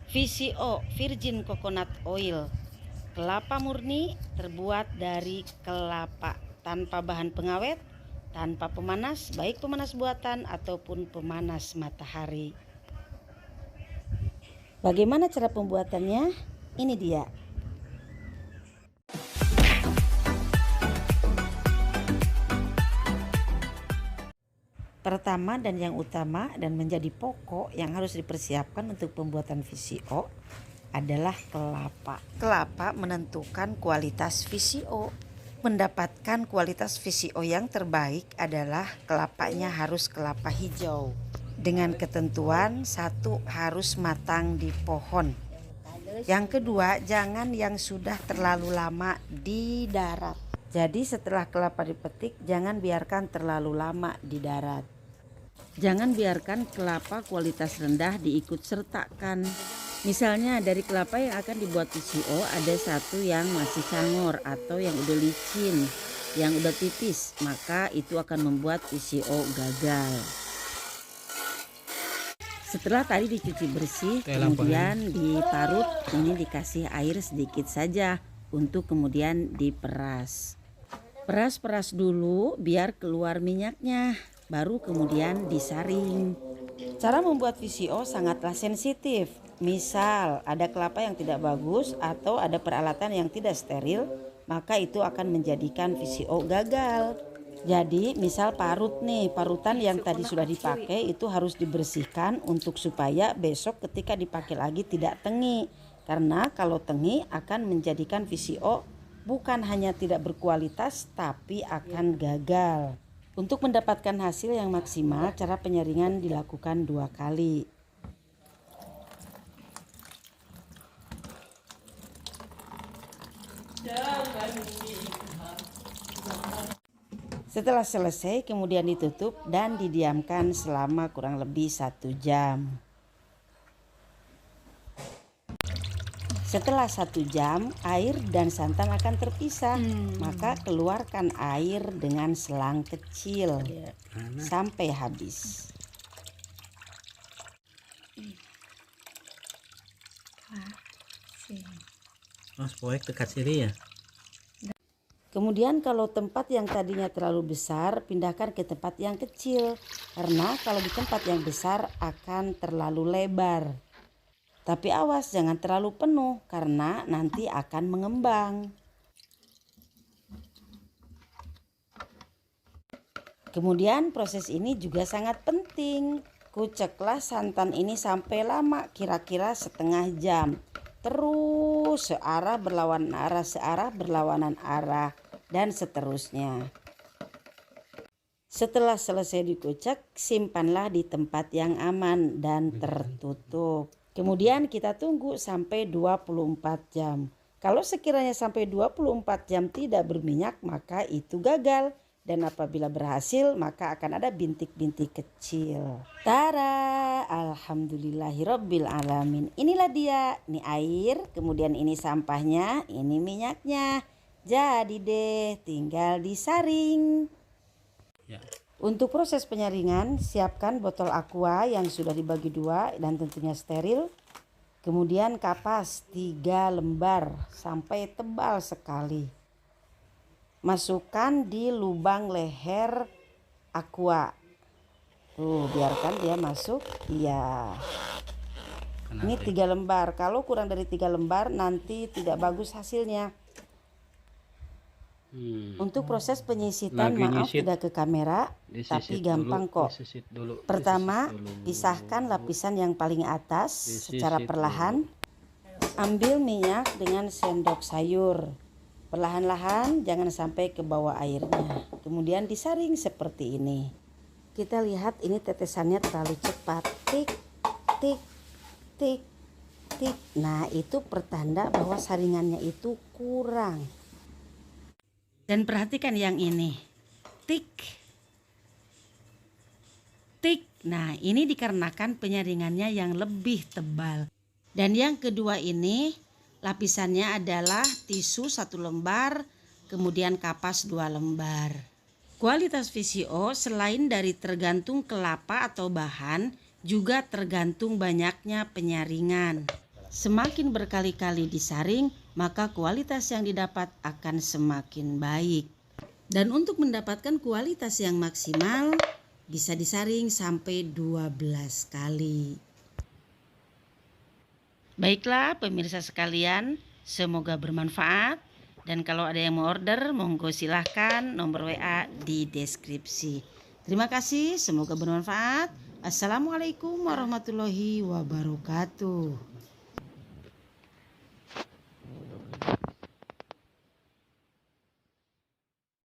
VCO, Virgin Coconut Oil, kelapa murni terbuat dari kelapa tanpa bahan pengawet, tanpa pemanas, baik pemanas buatan ataupun pemanas matahari. Bagaimana cara pembuatannya? Ini dia. Pertama dan yang utama dan menjadi pokok yang harus dipersiapkan untuk pembuatan VCO adalah kelapa. Kelapa menentukan kualitas VCO. Mendapatkan kualitas VCO yang terbaik adalah kelapanya harus kelapa hijau. Dengan ketentuan satu, harus matang di pohon. Yang kedua, jangan yang sudah terlalu lama di darat. Jadi setelah kelapa dipetik, jangan biarkan terlalu lama di darat. Jangan biarkan kelapa kualitas rendah diikut sertakan. Misalnya dari kelapa yang akan dibuat VCO ada satu yang masih cangor atau yang udah licin, yang udah tipis, maka itu akan membuat VCO gagal. Setelah tadi dicuci bersih, kemudian diparut, ini dikasih air sedikit saja untuk kemudian diperas. Peras-peras dulu biar keluar minyaknya, baru kemudian disaring. Cara membuat VCO sangatlah sensitif. Misal ada kelapa yang tidak bagus atau ada peralatan yang tidak steril, maka itu akan menjadikan VCO gagal. Jadi misal parut nih, parutan yang tadi sudah dipakai itu harus dibersihkan untuk supaya besok ketika dipakai lagi tidak tengi. Karena kalau tengi akan menjadikan VCO bukan hanya tidak berkualitas tapi akan gagal. Untuk mendapatkan hasil yang maksimal, cara penyaringan dilakukan 2 kali. Setelah selesai, kemudian ditutup dan didiamkan selama kurang lebih 1 jam. Setelah 1 jam, air dan santan akan terpisah. Maka keluarkan air dengan selang kecil sampai habis. Kemudian kalau tempat yang tadinya terlalu besar, pindahkan ke tempat yang kecil. Karena kalau di tempat yang besar akan terlalu lebar. Tapi awas jangan terlalu penuh karena nanti akan mengembang. Kemudian proses ini juga sangat penting. Kuceklah santan ini sampai lama, kira-kira setengah jam. Terus searah berlawanan arah dan seterusnya. Setelah selesai dikucek, simpanlah di tempat yang aman dan tertutup. Kemudian kita tunggu sampai 24 jam. Kalau sekiranya sampai 24 jam tidak berminyak, maka itu gagal. Dan apabila berhasil, maka akan ada bintik-bintik kecil. Tara, alhamdulillahirabbil alamin. Inilah dia, ini air, kemudian ini sampahnya, ini minyaknya. Jadi deh, tinggal disaring. Ya. Untuk proses penyaringan, siapkan botol aqua yang sudah dibagi 2 dan tentunya steril. Kemudian kapas 3 lembar sampai tebal sekali. Masukkan di lubang leher aqua. Tuh, biarkan dia masuk. Iya. Ini 3 lembar. Kalau kurang dari 3 lembar nanti tidak bagus hasilnya. Untuk proses penyisitan, maaf tidak ke kamera, tapi gampang kok. Pertama, pisahkan lapisan yang paling atas secara perlahan. Ambil minyak dengan sendok sayur. Perlahan-lahan, jangan sampai ke bawah airnya. Kemudian disaring seperti ini. Kita lihat ini tetesannya terlalu cepat. Tik, tik, tik, tik. Nah, itu pertanda bahwa saringannya itu kurang. Dan perhatikan yang ini, tik, tik. Nah, ini dikarenakan penyaringannya yang lebih tebal. Dan yang kedua ini, lapisannya adalah tisu 1 lembar, kemudian kapas 2 lembar. Kualitas VCO selain dari tergantung kelapa atau bahan, juga tergantung banyaknya penyaringan. Semakin berkali-kali disaring, maka kualitas yang didapat akan semakin baik. Dan untuk mendapatkan kualitas yang maksimal, bisa disaring sampai 12 kali. Baiklah pemirsa sekalian, semoga bermanfaat. Dan kalau ada yang mau order, monggo silahkan, nomor WA di deskripsi. Terima kasih, semoga bermanfaat. Assalamualaikum warahmatullahi wabarakatuh.